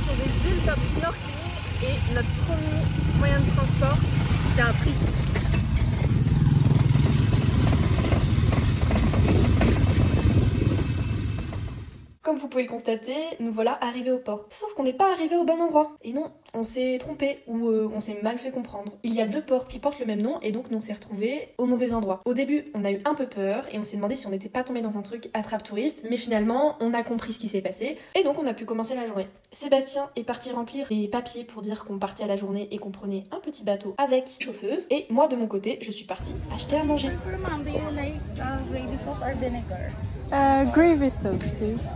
sur des îles faire du snorkeling et notre premier moyen de transport, c'est un tricycle. Comme vous pouvez le constater, nous voilà arrivés au port. Sauf qu'on n'est pas arrivé au bon endroit. Et non, on s'est trompé ou on s'est mal fait comprendre. Il y a deux portes qui portent le même nom et donc nous on s'est retrouvés au mauvais endroit. Au début, on a eu un peu peur et on s'est demandé si on n'était pas tombé dans un truc attrape-touriste, mais finalement, on a compris ce qui s'est passé et donc on a pu commencer la journée. Sébastien est parti remplir des papiers pour dire qu'on partait à la journée et qu'on prenait un petit bateau avec chauffeuse. Et moi, de mon côté, je suis partie acheter à manger. Ma'am, do you like gravy sauce or vinegar? Gravy sauce, please.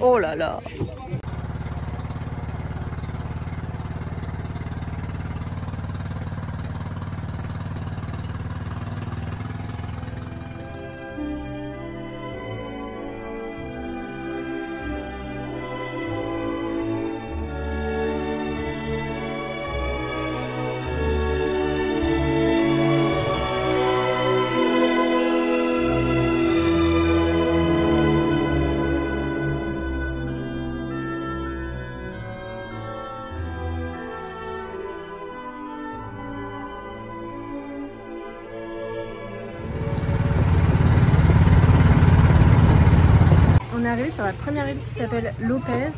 Oh là là. On est arrivé sur la première île qui s'appelle Lopez.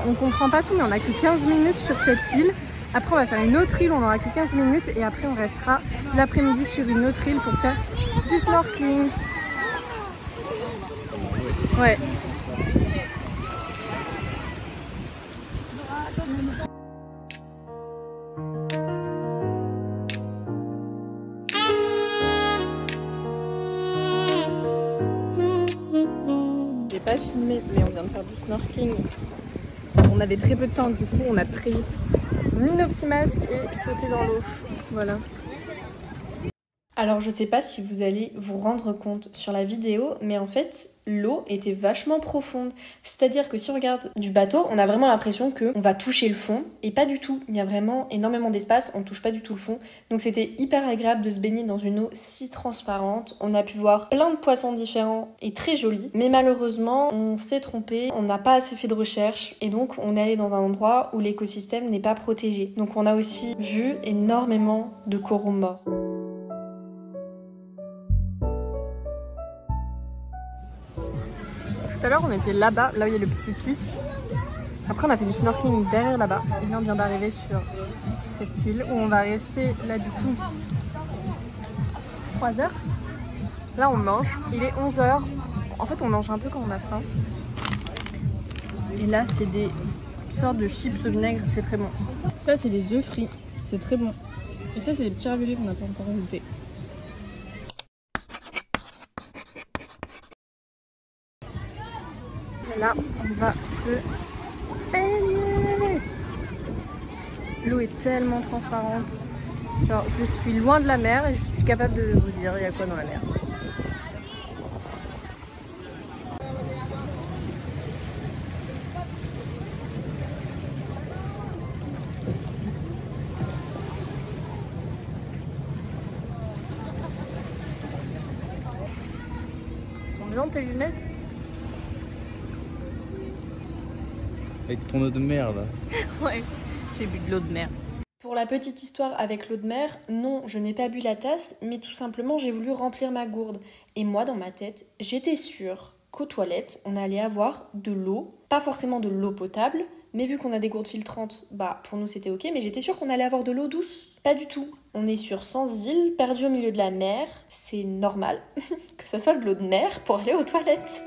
On comprend pas tout mais on a que 15 minutes sur cette île. Après on va faire une autre île, on n'aura que 15 minutes et après on restera l'après-midi sur une autre île pour faire du snorkeling. Ouais. Pas filmé mais on vient de faire du snorkeling. On avait très peu de temps du coup on a très vite mis nos petits masques et sauté dans l'eau. Voilà. Alors je sais pas si vous allez vous rendre compte sur la vidéo mais en fait l'eau était vachement profonde. C'est-à-dire que si on regarde du bateau, on a vraiment l'impression qu'on va toucher le fond et pas du tout. Il y a vraiment énormément d'espace, on touche pas du tout le fond. Donc c'était hyper agréable de se baigner dans une eau si transparente. On a pu voir plein de poissons différents et très jolis. Mais malheureusement, on s'est trompé, on n'a pas assez fait de recherche et donc on est allé dans un endroit où l'écosystème n'est pas protégé. Donc on a aussi vu énormément de coraux morts. Tout à l'heure on était là-bas, là où il y a le petit pic. Après on a fait du snorkeling derrière là-bas. Et là on vient d'arriver sur cette île où on va rester là du coup 3 heures. Là on mange, il est 11 heures. En fait on mange un peu quand on a faim. Et là c'est des sortes de chips au vinaigre, c'est très bon. Ça c'est des œufs frits, c'est très bon. Et ça c'est des petits raviolis qu'on n'a pas encore goûté. Là, on va se baigner. L'eau est tellement transparente. Genre, je suis loin de la mer et je suis capable de vous dire il y a quoi dans la mer. Ils sont bien tes lunettes? Avec ton eau de mer là. Ouais, j'ai bu de l'eau de mer. Pour la petite histoire avec l'eau de mer, non, je n'ai pas bu la tasse, mais tout simplement j'ai voulu remplir ma gourde. Et moi, dans ma tête, j'étais sûre qu'aux toilettes, on allait avoir de l'eau, pas forcément de l'eau potable, mais vu qu'on a des gourdes filtrantes, bah pour nous c'était ok, mais j'étais sûre qu'on allait avoir de l'eau douce. Pas du tout. On est sur 100 îles, perdu au milieu de la mer, c'est normal que ça soit de l'eau de mer pour aller aux toilettes.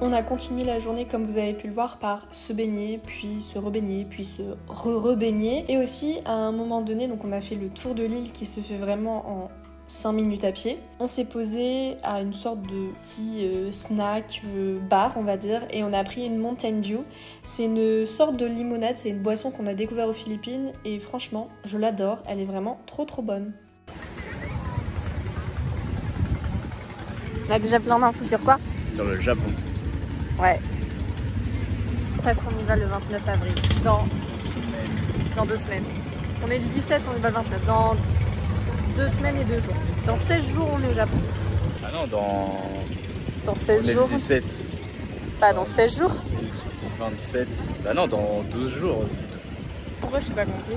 On a continué la journée comme vous avez pu le voir par se baigner, puis se rebaigner, puis se re-rebaigner. Et aussi à un moment donné, donc on a fait le tour de l'île qui se fait vraiment en 5 minutes à pied. On s'est posé à une sorte de petit snack bar, on va dire, et on a pris une Mountain Dew. C'est une sorte de limonade, c'est une boisson qu'on a découvert aux Philippines et franchement, je l'adore, elle est vraiment trop bonne. On a déjà plein d'infos sur quoi? Sur le Japon. Ouais. Parce qu'on y va le 29 avril, dans 2 semaines. On est le 17, on y va le 29, dans 2 semaines et 2 jours. Dans 16 jours, on est au Japon. Ah non, Dans 16 jours. Le 17. Pas dans 16 jours. 27. Bah non, dans 12 jours. Pourquoi je suis pas compté?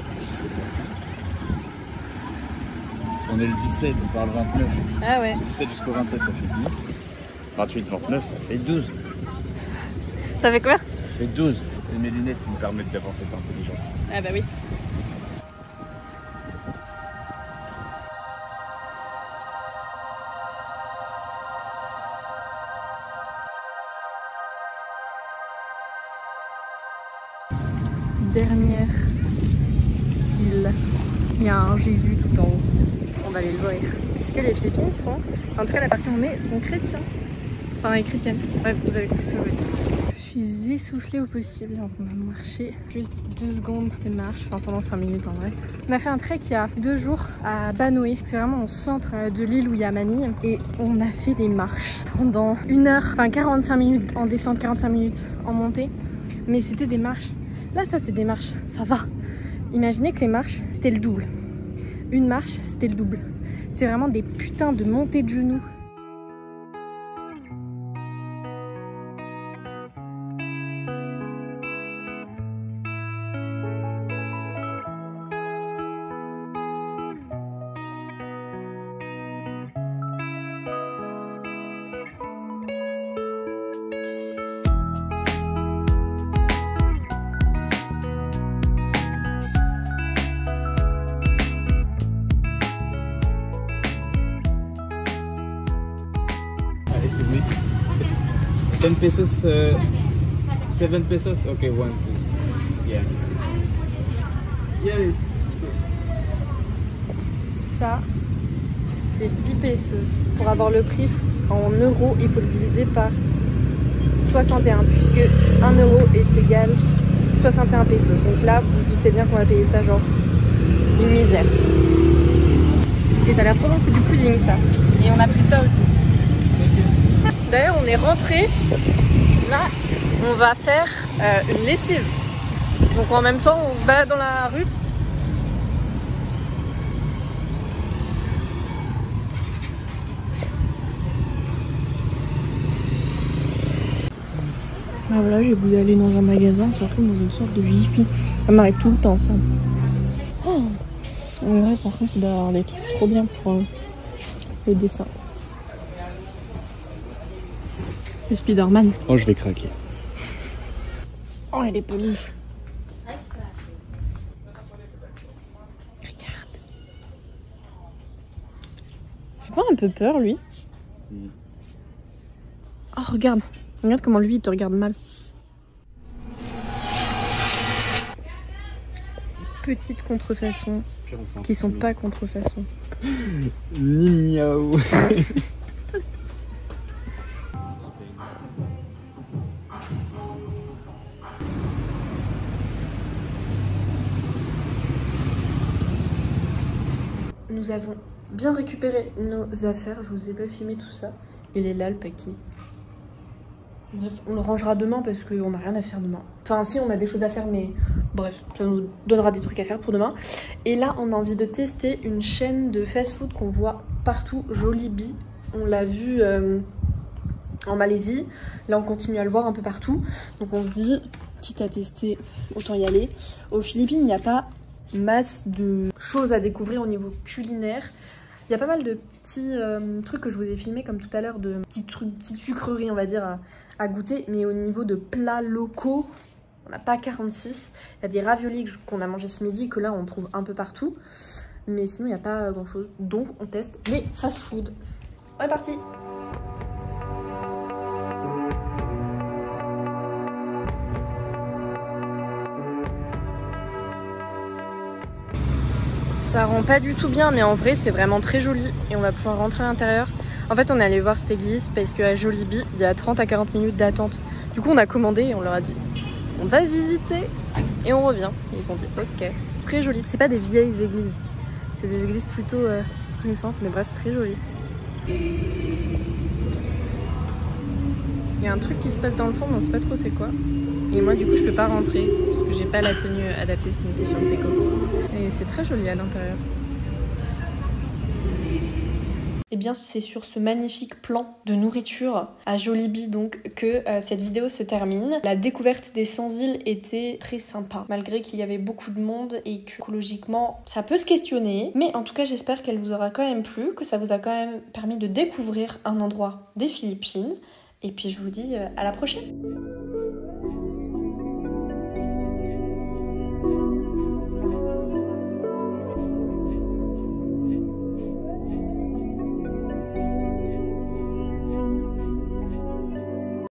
Parce qu'on est le 17, on part le 29. Ah ouais. 17 jusqu'au 27, ça fait 10. 28, 29, ça fait 12. Ça fait quoi? Ça fait 12. C'est mes lunettes qui me permettent d'avoir cette intelligence. Ah bah oui. Dernière île. Il y a un Jésus tout en haut. On va aller le voir. Puisque les Philippines sont, en tout cas la partie où on est, sont chrétiens. Enfin, les chrétiennes. Bref, vous avez compris ce que je veux dire. Je suis essoufflée au possible. Donc on va marcher juste 2 secondes de marche. Enfin, pendant 5 minutes en vrai. On a fait un trek il y a 2 jours à Banoé. C'est vraiment au centre de l'île où il y a Manille. Et on a fait des marches pendant 1 heure, enfin 45 minutes en descente, 45 minutes en montée. Mais c'était des marches. Là, ça, c'est des marches. Ça va. Imaginez que les marches, c'était le double. Une marche, c'était le double. C'est vraiment des putains de montées de genoux. Excuse me. 10 pesos, 7 pesos? Okay, one please. Yeah. Yeah. Ça, c'est 10 pesos. Pour avoir le prix en euros, il faut le diviser par 61, puisque 1 euro est égal 61 pesos. Donc là, vous vous doutez bien qu'on va payer ça genre une misère. Et ça a l'air trop bon, c'est du pudding ça. Et on a pris ça aussi. D'ailleurs, on est rentré. Là, on va faire une lessive. Donc en même temps, on se balade dans la rue. Ah voilà, j'ai voulu aller dans un magasin, surtout dans une sorte de Jiffy. Ça m'arrive tout le temps ça. Oh, ouais, par contre, il doit y avoir des trucs trop bien pour le dessin. Le Spider-Man. Oh, je vais craquer. Oh, elle est peluche. Regarde. Il fait pas un peu peur, lui? Oh, regarde. Regarde comment lui, il te regarde mal. Petites contrefaçons qui sont pas contrefaçons. Miaou. Nous avons bien récupéré nos affaires. Je vous ai pas filmé tout ça. Il est là, le paquet. Bref, on le rangera demain parce qu'on n'a rien à faire demain. Enfin, si, on a des choses à faire, mais bref, ça nous donnera des trucs à faire pour demain. Et là, on a envie de tester une chaîne de fast-food qu'on voit partout, Jollibee. On l'a vu en Malaisie. Là, on continue à le voir un peu partout. Donc, on se dit, quitte à tester, autant y aller. Aux Philippines, il n'y a pas masse de choses à découvrir au niveau culinaire. Il y a pas mal de petits trucs que je vous ai filmés comme tout à l'heure, de petites sucreries on va dire à goûter, mais au niveau de plats locaux, on n'a pas 46. Il y a des raviolis qu'on a mangé ce midi que là on trouve un peu partout, mais sinon il n'y a pas grand chose, donc on teste les fast-food. On est parti! Ça rend pas du tout bien, mais en vrai c'est vraiment très joli et on va pouvoir rentrer à l'intérieur. En fait on est allé voir cette église parce qu'à Jollibee il y a 30 à 40 minutes d'attente. Du coup on a commandé et on leur a dit on va visiter et on revient. Et ils ont dit ok. Très joli. C'est pas des vieilles églises, c'est des églises plutôt récentes, mais bref c'est très joli. Il y a un truc qui se passe dans le fond mais on sait pas trop c'est quoi. Et moi du coup je peux pas rentrer parce que j'ai pas la tenue adaptée, c'est une question de déco. Et c'est très joli à l'intérieur. Et bien c'est sur ce magnifique plan de nourriture à Jollibee donc que cette vidéo se termine. La découverte des 100 îles était très sympa malgré qu'il y avait beaucoup de monde et que écologiquement ça peut se questionner. Mais en tout cas j'espère qu'elle vous aura quand même plu, que ça vous a quand même permis de découvrir un endroit des Philippines. Et puis je vous dis à la prochaine.